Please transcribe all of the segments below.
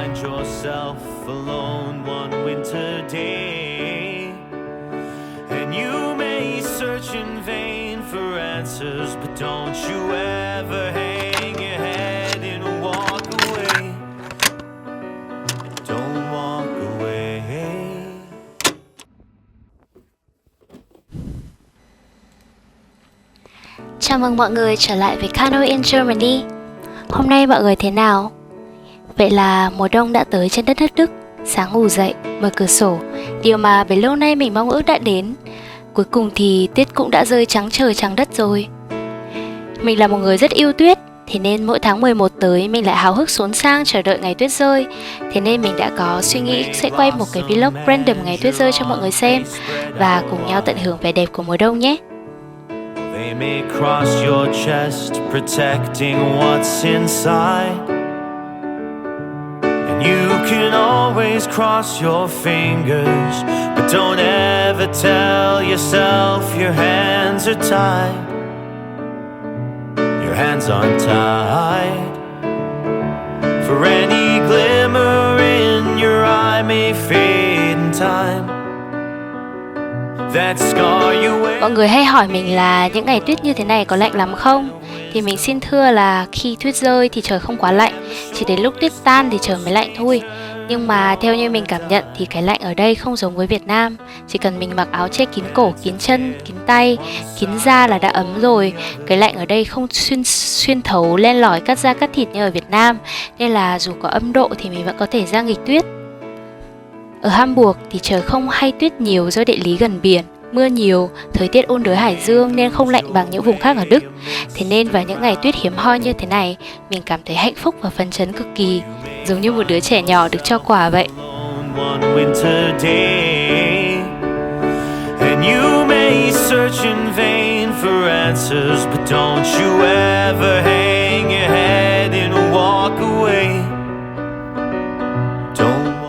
find yourself alone one winter day, and you may search in vain for answers, but don't you ever hang your head and walk away. Don't walk away. Chào mừng mọi người trở lại với Cano in Germany. Hôm nay mọi người thế nào? Vậy là mùa đông đã tới trên đất nước Đức. Sáng ngủ dậy, mở cửa sổ, điều mà bấy lâu nay mình mong ước đã đến. Cuối cùng thì tuyết cũng đã rơi trắng trời trắng đất rồi. Mình là một người rất yêu tuyết, thế nên mỗi tháng 11 tới mình lại háo hức xốn sang chờ đợi ngày tuyết rơi. Thế nên mình đã có suy nghĩ sẽ quay một cái vlog random ngày tuyết rơi cho mọi người xem và cùng nhau tận hưởng vẻ đẹp của mùa đông nhé. They may cross your chest, protecting what's inside. And you can always cross your fingers, but don't ever tell yourself your hands are tied. Your hands aren't tied. For any glimmer in your eye may fade in time. That scar you wear. Mọi người hay hỏi mình là những ngày tuyết như thế này có lạnh lắm không? Thì mình xin thưa là khi tuyết rơi thì trời không quá lạnh, chỉ đến lúc tuyết tan thì trời mới lạnh thôi. Nhưng mà theo như mình cảm nhận thì cái lạnh ở đây không giống với Việt Nam. Chỉ cần mình mặc áo che kín cổ, kín chân, kín tay, kín da là đã ấm rồi. Cái lạnh ở đây không xuyên thấu len lỏi cắt da cắt thịt như ở Việt Nam, nên là dù có âm độ thì mình vẫn có thể ra nghịch tuyết. Ở Hamburg thì trời không hay tuyết nhiều do địa lý gần biển, mưa nhiều, thời tiết ôn đới hải dương nên không lạnh bằng những vùng khác ở Đức. Thế nên vào những ngày tuyết hiếm hoi như thế này, mình cảm thấy hạnh phúc và phấn chấn cực kỳ, giống như một đứa trẻ nhỏ được cho quà vậy. One winter day, and you may search in vain for answers, but don't you ever hang your head and walk away. Don't walk.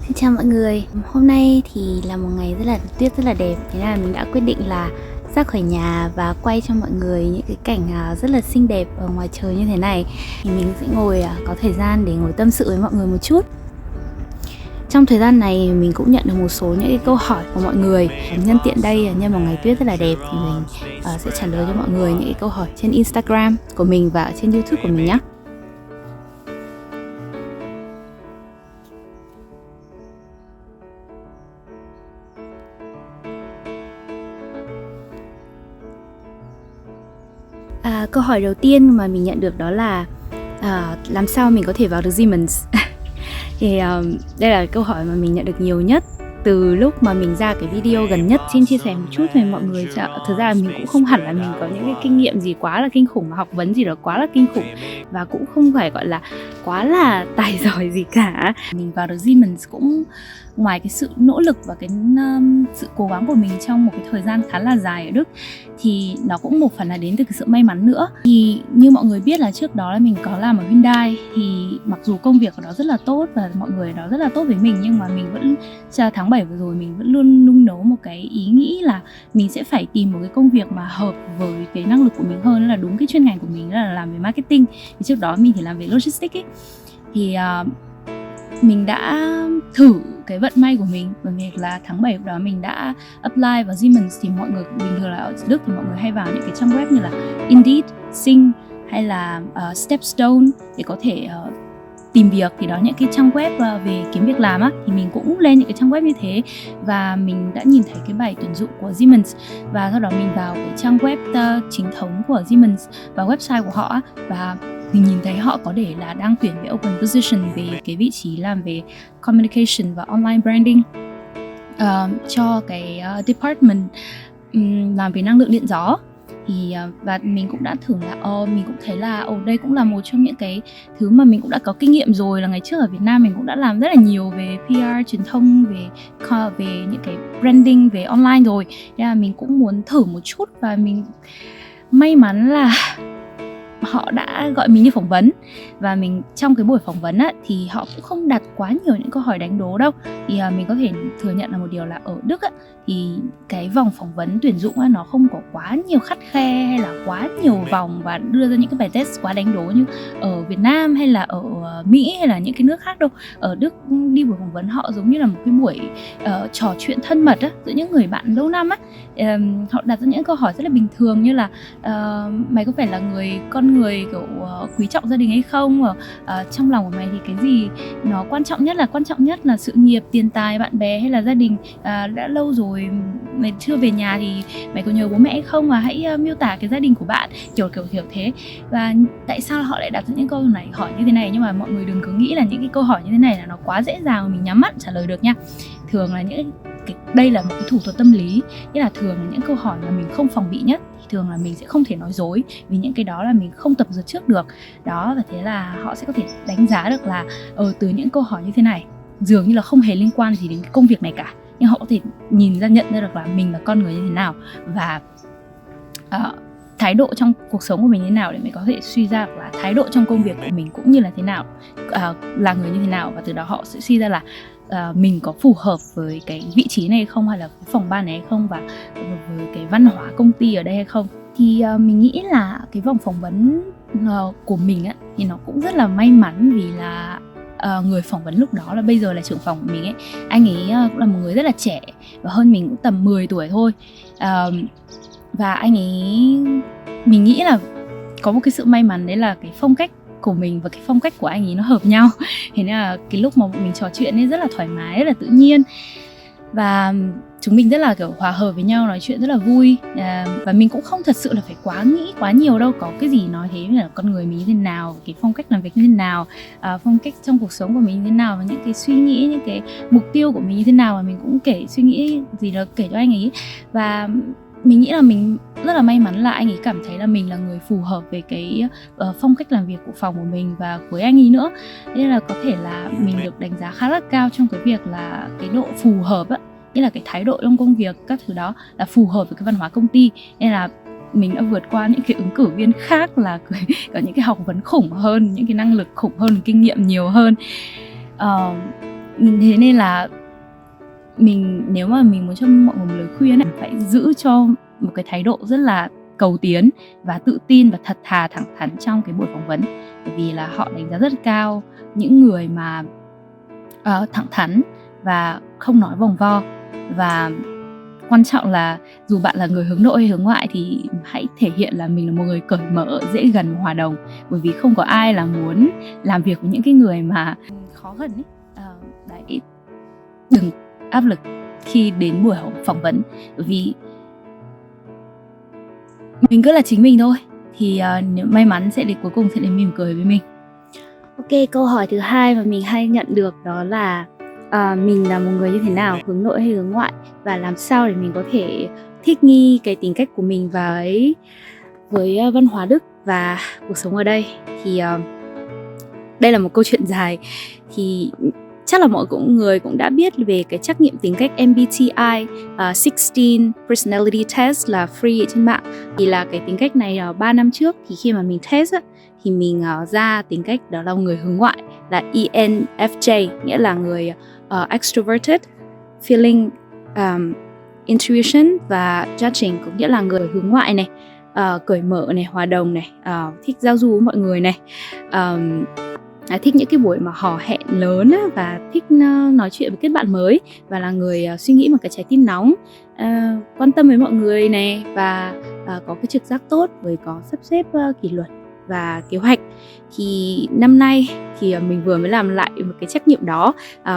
Xin chào mọi người, hôm nay thì là một ngày tuyết rất là đẹp. Thế nên là mình đã quyết định là ra khỏi nhà và quay cho mọi người những cái cảnh rất là xinh đẹp ở ngoài trời như thế này. Thì mình sẽ có thời gian để ngồi tâm sự với mọi người một chút. Trong thời gian này mình cũng nhận được một số những cái câu hỏi của mọi người. Nhân tiện đây, nhân một ngày tuyết rất là đẹp thì mình sẽ trả lời cho mọi người những cái câu hỏi trên Instagram của mình và trên YouTube của mình nhé. Câu hỏi đầu tiên mà mình nhận được đó là làm sao mình có thể vào được Siemens? Thì đây là câu hỏi mà mình nhận được nhiều nhất từ lúc mà mình ra cái video gần nhất. Xin chia sẻ một chút với mọi người. Thực ra là mình cũng không hẳn là mình có những cái kinh nghiệm gì quá là kinh khủng, học vấn gì đó quá là kinh khủng, và cũng không phải gọi là quá là tài giỏi gì cả. Mình vào được Siemens cũng ngoài cái sự nỗ lực và cái sự cố gắng của mình trong một cái thời gian khá là dài ở Đức, thì nó cũng một phần là đến từ cái sự may mắn nữa. Thì như mọi người biết là trước đó là mình có làm ở Hyundai, thì mặc dù công việc ở đó rất là tốt và mọi người ở đó rất là tốt với mình, nhưng mà mình vẫn tháng 7 vừa rồi mình vẫn luôn nung nấu một cái ý nghĩ là mình sẽ phải tìm một cái công việc mà hợp với cái năng lực của mình hơn, là đúng cái chuyên ngành của mình là làm về marketing. Thì trước đó mình thì làm về logistics ấy. Thì mình đã thử cái vận may của mình bởi vì là tháng 7 đó mình đã apply vào Siemens. Thì mọi người bình thường là ở Đức thì mọi người hay vào những cái trang web như là Indeed, Sing hay là Stepstone để có thể tìm việc. Thì đó, những cái trang web về kiếm việc làm á, thì mình cũng lên những cái trang web như thế và mình đã nhìn thấy cái bài tuyển dụng của Siemens, và sau đó mình vào cái trang web chính thống của Siemens và website của họ á, và mình nhìn thấy họ có để là đang tuyển về open position về cái vị trí làm về communication và online branding cho cái department làm về năng lượng điện gió. Thì và mình cũng đã thử là mình cũng thấy là đây cũng là một trong những cái thứ mà mình cũng đã có kinh nghiệm rồi. Là ngày trước ở Việt Nam mình cũng đã làm rất là nhiều về PR, truyền thông, về những cái branding về online rồi. Nên là mình cũng muốn thử một chút, và mình may mắn là họ đã gọi mình đi phỏng vấn. Và mình trong cái buổi phỏng vấn á, thì họ cũng không đặt quá nhiều những câu hỏi đánh đố đâu. Thì mình có thể thừa nhận là một điều là ở Đức á, thì cái vòng phỏng vấn tuyển dụng á, nó không có quá nhiều khắt khe hay là quá nhiều vòng và đưa ra những cái bài test quá đánh đố như ở Việt Nam hay là ở Mỹ hay là những cái nước khác đâu. Ở Đức đi buổi phỏng vấn họ giống như là một cái buổi trò chuyện thân mật á, giữa những người bạn lâu năm á. Họ đặt ra những câu hỏi rất là bình thường như là mày có phải là con người kiểu quý trọng gia đình hay không, trong lòng của mày thì cái gì nó quan trọng nhất là sự nghiệp, tiền tài, bạn bè hay là gia đình, đã lâu rồi mày chưa về nhà thì mày có nhớ bố mẹ hay không, và hãy miêu tả cái gia đình của bạn, kiểu thế. Và tại sao họ lại đặt ra những câu hỏi như thế này, nhưng mà mọi người đừng cứ nghĩ là những cái câu hỏi như thế này là nó quá dễ dàng mà mình nhắm mắt trả lời được nha. Thường là đây là một cái thủ thuật tâm lý, nghĩa là thường là những câu hỏi mà mình không phòng bị nhất thì thường là mình sẽ không thể nói dối, vì những cái đó là mình không tập dượt trước được đó. Và thế là họ sẽ có thể đánh giá được là từ những câu hỏi như thế này dường như là không hề liên quan gì đến cái công việc này cả, nhưng họ có thể nhận ra được là mình là con người như thế nào và thái độ trong cuộc sống của mình như thế nào, để mình có thể suy ra là thái độ trong công việc của mình cũng như là thế nào, là người như thế nào, và từ đó họ sẽ suy ra là mình có phù hợp với cái vị trí này hay không, hay là cái phòng ban này hay không, và với cái văn hóa công ty ở đây hay không. Thì mình nghĩ là cái vòng phỏng vấn của mình á, thì nó cũng rất là may mắn, vì là người phỏng vấn lúc đó là bây giờ là trưởng phòng của mình ấy, anh ấy cũng là một người rất là trẻ và hơn mình cũng tầm 10 tuổi thôi. Và anh ấy, mình nghĩ là có một cái sự may mắn đấy là cái phong cách của mình và cái phong cách của anh ấy nó hợp nhau. Thế nên là cái lúc mà mình trò chuyện ấy rất là thoải mái, rất là tự nhiên, và chúng mình rất là kiểu hòa hợp với nhau, nói chuyện rất là vui. Và mình cũng không thật sự là phải quá nghĩ quá nhiều đâu, có cái gì nói thế, là con người mình như thế nào, cái phong cách làm việc như thế nào, phong cách trong cuộc sống của mình như thế nào, và những cái suy nghĩ, những cái mục tiêu của mình như thế nào, và mình cũng suy nghĩ gì đó kể cho anh ấy. Và mình nghĩ là mình rất là may mắn là anh ấy cảm thấy là mình là người phù hợp với cái phong cách làm việc của phòng của mình và với anh ấy nữa, nên là có thể là mình được đánh giá khá là cao trong cái việc là cái độ phù hợp á, nghĩa là cái thái độ trong công việc các thứ đó là phù hợp với cái văn hóa công ty, nên là mình đã vượt qua những cái ứng cử viên khác là có những cái học vấn khủng hơn, những cái năng lực khủng hơn, kinh nghiệm nhiều hơn. Thế nên là nếu mà mình muốn cho mọi người một lời khuyên ấy, phải giữ cho một cái thái độ rất là cầu tiến và tự tin và thật thà, thẳng thắn trong cái buổi phỏng vấn, bởi vì là họ đánh giá rất cao những người mà thẳng thắn và không nói vòng vo. Và quan trọng là dù bạn là người hướng nội hay hướng ngoại thì hãy thể hiện là mình là một người cởi mở, dễ gần, hòa đồng, bởi vì không có ai là muốn làm việc với những cái người mà khó gần ấy. Đấy, đừng áp lực khi đến buổi phỏng vấn, bởi vì mình cứ là chính mình thôi, thì nếu may mắn sẽ đến cuối cùng sẽ đến mỉm cười với mình. Ok, câu hỏi thứ hai mà mình hay nhận được đó là mình là một người như thế nào, hướng nội hay hướng ngoại, và làm sao để mình có thể thích nghi cái tính cách của mình với văn hóa Đức và cuộc sống ở đây. Thì đây là một câu chuyện dài, thì chắc là mọi người cũng đã biết về cái trắc nghiệm tính cách MBTI 16 Personality Test là free ở trên mạng. Thì là cái tính cách này 3 năm trước thì khi mà mình test á, thì mình ra tính cách đó là người hướng ngoại là ENFJ, nghĩa là người extroverted, feeling, intuition và judging, có nghĩa là người hướng ngoại này, cởi mở này, hòa đồng này, thích giao du với mọi người này, thích những cái buổi mà hò hẹn lớn á, và thích nói chuyện với kết bạn mới, và là người suy nghĩ bằng cái trái tim nóng, quan tâm với mọi người này, và có cái trực giác tốt, với có sắp xếp kỷ luật và kế hoạch. Thì năm nay thì mình vừa mới làm lại một cái trắc nghiệm đó,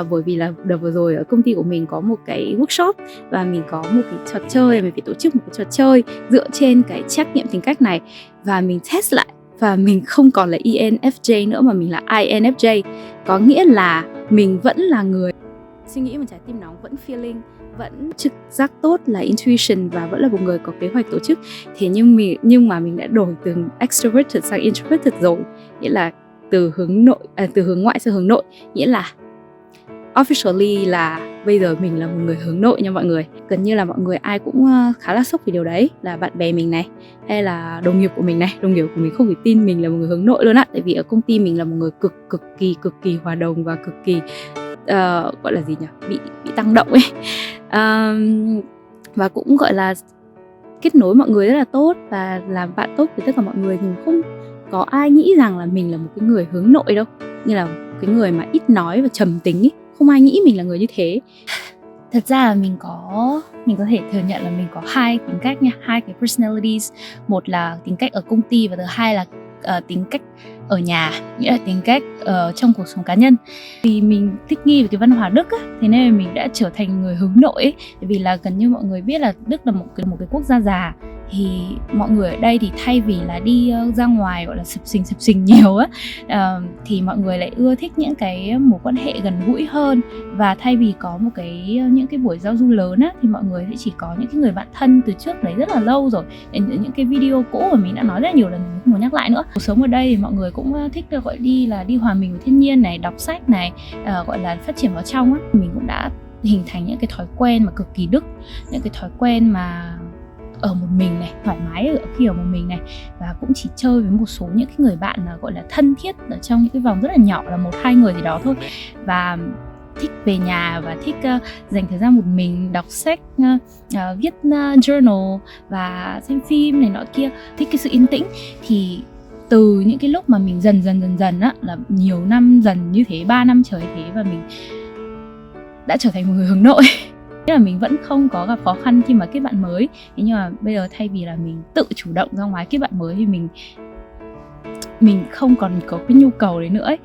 bởi vì là đợt vừa rồi ở công ty của mình có một cái workshop và mình có một cái trò chơi, mình phải tổ chức một cái trò chơi dựa trên cái trắc nghiệm tính cách này, và mình test lại và mình không còn là ENFJ nữa mà mình là INFJ, có nghĩa là mình vẫn là người suy nghĩ bằng trái tim nóng, vẫn feeling, vẫn trực giác tốt là intuition, và vẫn là một người có kế hoạch tổ chức. Thế nhưng mà mình đã đổi từ extroverted sang introverted rồi, nghĩa là từ hướng ngoại sang hướng nội, nghĩa là officially là bây giờ mình là một người hướng nội nha mọi người. Gần như là mọi người ai cũng khá là sốc về điều đấy, là bạn bè mình này hay là đồng nghiệp của mình này. Đồng nghiệp của mình không thể tin mình là một người hướng nội luôn á. Tại vì ở công ty mình là một người cực kỳ hòa đồng và cực kỳ gọi là gì nhỉ, bị tăng động ấy. Và cũng gọi là kết nối mọi người rất là tốt và làm bạn tốt với tất cả mọi người, thì không có ai nghĩ rằng là mình là một cái người hướng nội đâu, như là một cái người mà ít nói và trầm tính ấy. Không ai nghĩ mình là người như thế. Thật ra là mình có thể thừa nhận là mình có hai tính cách nha, hai cái personalities. Một là tính cách ở công ty và thứ hai là tính cách ở nhà, nghĩa là tính cách trong cuộc sống cá nhân. Vì mình thích nghi với cái văn hóa Đức á, thế nên là mình đã trở thành người hướng nội ấy. Bởi vì là gần như mọi người biết là Đức là một cái quốc gia già, thì mọi người ở đây thì thay vì là đi ra ngoài gọi là sập sình nhiều á, thì mọi người lại ưa thích những cái mối quan hệ gần gũi hơn. Và thay vì có những cái buổi giao du lớn á, thì mọi người sẽ chỉ có những cái người bạn thân từ trước đấy rất là lâu rồi. Những cái video cũ mà mình đã nói rất là nhiều lần, mình không muốn nhắc lại nữa. Cuộc sống ở đây thì mọi người cũng thích gọi đi hòa mình với thiên nhiên này, đọc sách này, gọi là phát triển vào trong á. Mình cũng đã hình thành những cái thói quen mà cực kỳ Đức, những cái thói quen mà ở một mình này, thoải mái khi ở một mình này, và cũng chỉ chơi với một số những cái người bạn gọi là thân thiết ở trong những cái vòng rất là nhỏ, là 1-2 người gì đó thôi. Và thích về nhà và thích dành thời gian một mình, đọc sách, viết journal và xem phim này nọ kia, thích cái sự yên tĩnh. Thì từ những cái lúc mà mình dần á, là nhiều năm dần như thế, 3 năm trời thế, và mình đã trở thành một người hướng nội. Tức là mình vẫn không có gặp khó khăn khi mà kết bạn mới. Thế nhưng mà bây giờ thay vì là mình tự chủ động ra ngoài kết bạn mới thì mình không còn có cái nhu cầu đấy nữa ấy.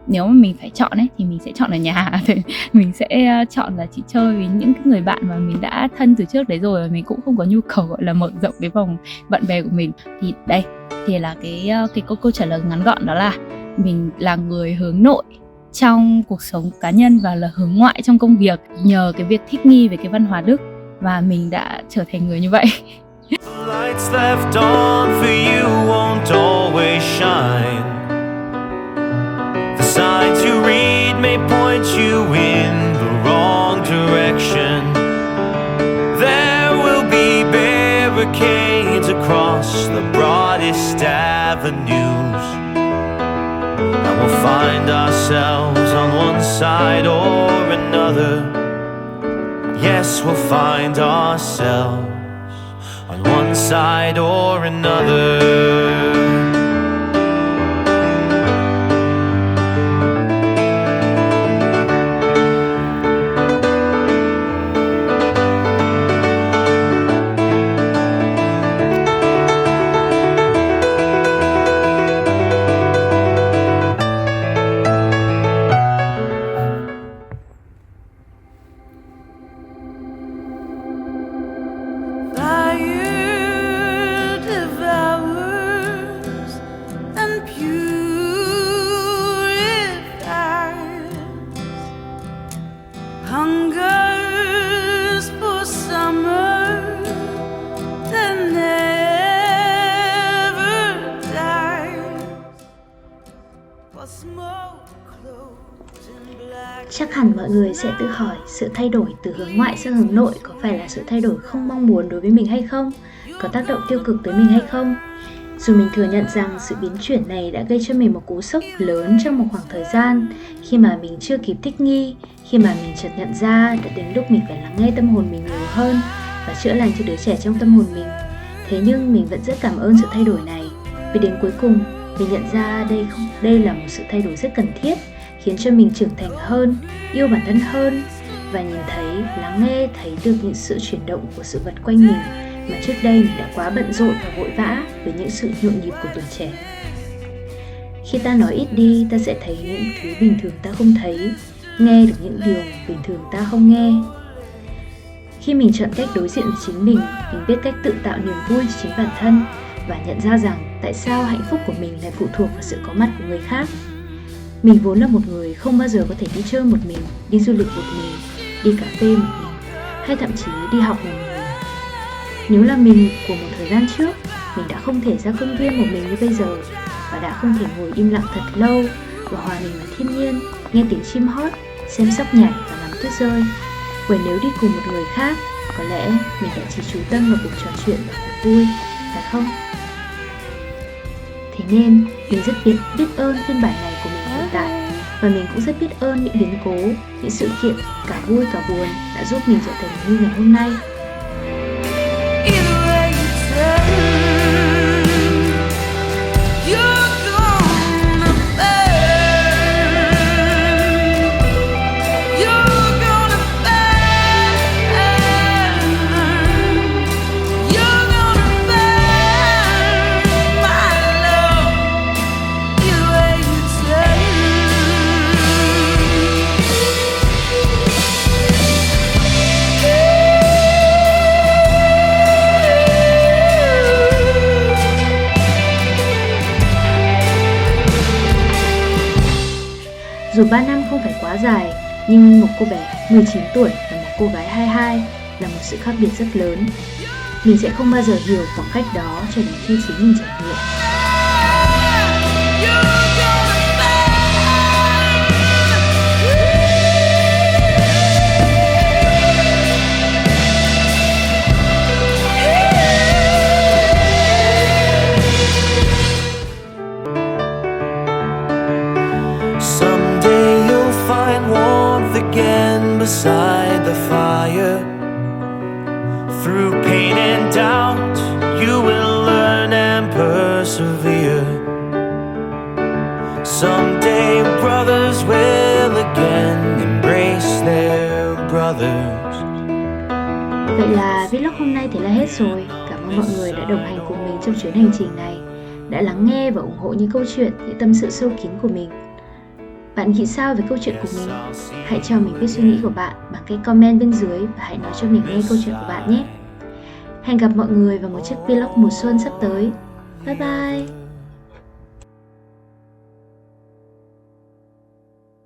Nếu mà mình phải chọn ấy thì mình sẽ chọn ở nhà. Thì mình sẽ chọn là chỉ chơi với những cái người bạn mà mình đã thân từ trước đấy rồi, và mình cũng không có nhu cầu gọi là mở rộng cái vòng bạn bè của mình. Thì đây thì là cái câu trả lời ngắn gọn, đó là mình là người hướng nội trong cuộc sống cá nhân và là hướng ngoại trong công việc, nhờ cái việc thích nghi với cái văn hóa Đức, và mình đã trở thành người như vậy. Lights left on for you won't always shine. The signs you read may point you in the wrong direction. There will be barricades across the broadest avenues, and we'll find ourselves on one side or another. Yes, we'll find ourselves on one side or another. Chắc hẳn mọi người sẽ tự hỏi sự thay đổi từ hướng ngoại sang hướng nội có phải là sự thay đổi không mong muốn đối với mình hay không? Có tác động tiêu cực tới mình hay không? Dù mình thừa nhận rằng sự biến chuyển này đã gây cho mình một cú sốc lớn trong một khoảng thời gian, khi mà mình chưa kịp thích nghi, khi mà mình chợt nhận ra đã đến lúc mình phải lắng nghe tâm hồn mình nhiều hơn và chữa lành cho đứa trẻ trong tâm hồn mình. Thế nhưng mình vẫn rất cảm ơn sự thay đổi này, vì đến cuối cùng mình nhận ra đây là một sự thay đổi rất cần thiết, khiến cho mình trưởng thành hơn, yêu bản thân hơn và nhìn thấy, lắng nghe thấy được những sự chuyển động của sự vật quanh mình mà trước đây mình đã quá bận rộn và vội vã với những sự nhộn nhịp của tuổi trẻ. Khi ta nói ít đi, ta sẽ thấy những thứ bình thường ta không thấy, nghe được những điều bình thường ta không nghe. Khi mình chọn cách đối diện với chính mình biết cách tự tạo niềm vui cho chính bản thân và nhận ra rằng tại sao hạnh phúc của mình lại phụ thuộc vào sự có mặt của người khác. Mình vốn là một người không bao giờ có thể đi chơi một mình, đi du lịch một mình, đi cà phê một mình, hay thậm chí đi học một mình. Nếu là mình của một thời gian trước, mình đã không thể ra công viên một mình như bây giờ, và đã không thể ngồi im lặng thật lâu và hòa mình vào thiên nhiên, nghe tiếng chim hót, xem sóc nhảy và ngắm tuyết rơi. Bởi nếu đi cùng một người khác, có lẽ mình đã chỉ chú tâm vào cuộc trò chuyện và cuộc vui, phải không? Thế nên, mình rất biết ơn phiên bản này của mình hiện tại. Và mình cũng rất biết ơn những biến cố, những sự kiện, cả vui cả buồn đã giúp mình trở thành như ngày hôm nay. Dù 3 năm không phải quá dài, nhưng một cô bé 19 tuổi và một cô gái 22 là một sự khác biệt rất lớn. Mình sẽ không bao giờ hiểu khoảng cách đó cho đến khi chính mình trải nghiệm. Again beside the fire, through pain and doubt you will learn and persevere. Someday brothers will again embrace their brothers. Vậy là vlog hôm nay thế là hết rồi. Cảm ơn mọi người đã đồng hành cùng mình trong chuyến hành trình này, đã lắng nghe và ủng hộ những câu chuyện, những tâm sự sâu kín của mình. Bạn nghĩ sao về câu chuyện của mình? Hãy cho mình biết suy nghĩ của bạn bằng cái comment bên dưới và hãy nói cho mình nghe câu chuyện của bạn nhé. Hẹn gặp mọi người vào một chiếc vlog mùa xuân sắp tới. Bye bye!